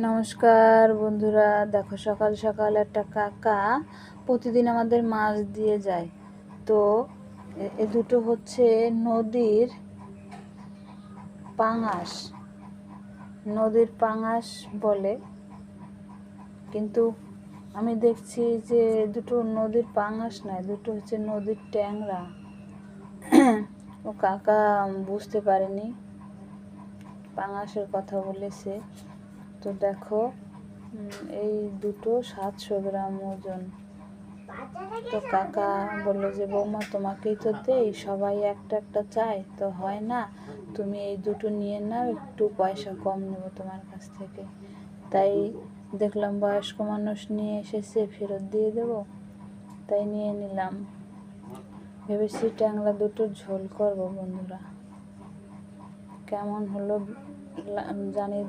নমস্কার বন্ধুরা, দেখো সকাল সকাল একটা কাকা প্রতিদিন আমাদের মাছ দিয়ে যায়। তো এ দুটো হচ্ছে নদীর পাঙাশ, বলে, কিন্তু আমি দেখছি যে দুটো নদীর পাঙাশ নয়, দুটো হচ্ছে নদীর ট্যাংরা। ও কাকা বুঝতে পারেনি, পাঙাশের কথা বলেছে। তো দেখো, এই দুটো 700 গ্রাম ওজন। তো কাকা বললো যে বৌমা, তোমাকেই তো দেই, সবাই একটা একটা চায়, তো হয় না, তুমি এই দুটো নিয়ে নাও, একটু পয়সা কম নেবো তোমার কাছ থেকে। তাই দেখলাম বয়স্ক মানুষ নিয়ে এসেছে, ফেরত দিয়ে দেবো, তাই নিয়ে নিলাম। ভেবেছি ট্যাংরা দুটো ঝোল করবো। বন্ধুরা, কেমন হলো জানিয়ে